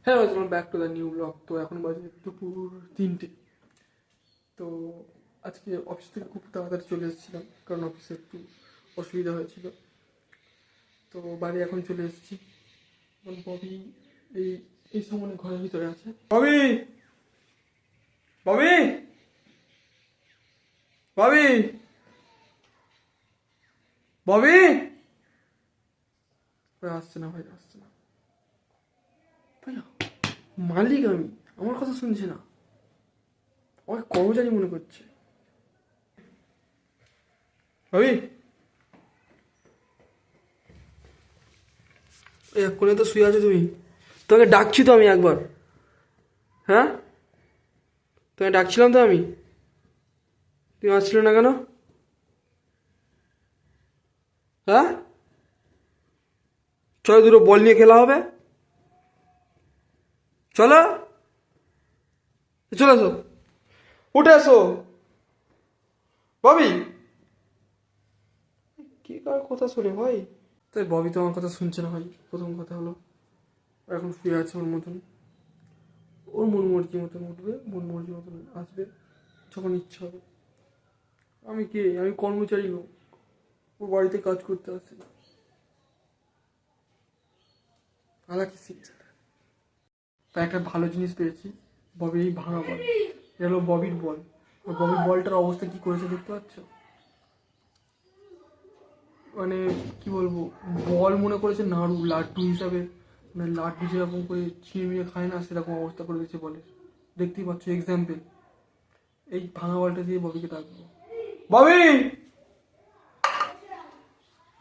হ্যাঁ, welcome back to the new blog. তো এখন বাজে দুপুর 3টে। তো আজকে অফিস থেকে খুব তাড়াতাড়ি চলে এসেছিলাম, কারণ অফিসে একটু অসুবিধা হয়েছিল। তো বাড়ি এখন চলে এসেছি। এখন ববি এই এই সময় ঘরের ভিতরে আছে। ববি, ববি, ববি, ববি, আসছে না ভাই, আসছে না ভাই। মালিক আমি, আমার কথা শুনছে না, আমাকে কর্মচারী মনে করছে। ভাবি, এই কোণে তো শুয়ে আছো তুমি, তোমাকে ডাকছি তো আমি একবার। হ্যাঁ, তোমাকে ডাকছিলাম তো আমি, তুমি আসছিলে না কেন? হ্যাঁ, চলো দুটো বল নিয়ে খেলা হবে, চলো, চলে এসো, উঠে এসো। ববি, কি কার কথা শোনে ভাই? তাই ববি তো আমার কথা শুনছে না ভাই। প্রথম কথা হলো, ও এখন শুয়ে আছে ওর মতন, ওর মন মর্জি মতন উঠবে, মন মর্জি মতন আসবে যখন ইচ্ছা হবে। আমি কে? আমি কর্মচারী লোক, ওর বাড়িতে কাজ করতে আসি। আলাকি সিরিয়াস। তাই একটা ভালো জিনিস পেয়েছি, ববির এই ভাঙা বল। এটা হলো ববির বল। আর ববির বলটার অবস্থা কি করেছে দেখতে পাচ্ছ? মানে কি বলবো, বল মনে করেছে নাড়ু, লাড্ডু হিসাবে, মানে লাড্ডু যেরকম করে ছিঁড়ে মিড়ে খায় না, সেরকম অবস্থা করে দিয়েছে বলের। দেখতেই পাচ্ছ এক্সাম্পল। এই ভাঙা বলটা দিয়ে ববিকে ডাকবো। ববি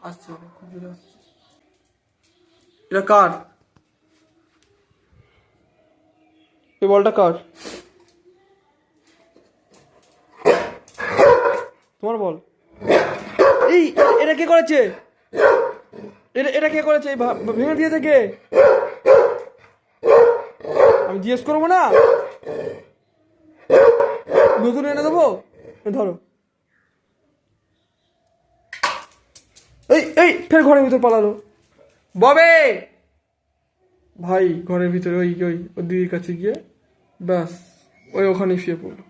আসছে, বাবা খুব জোরে আসছে। এটা কার? এই বলটা কার? তোমার বল। এই, এটা কে করেছে? এটা এটা কে করেছে? এই ভেঙে দিয়েছে কে? আমি জিজ্ঞেস করবো না? নতুন এনে দেবো, ধরো। এই এই ফের ঘরের ভিতর পালালো। ববে ভাই ঘরের ভিতরে ওই ওই ওর দিদির কাছে গিয়ে ব্যাস ওই ওখানে শুয়ে পড়লো।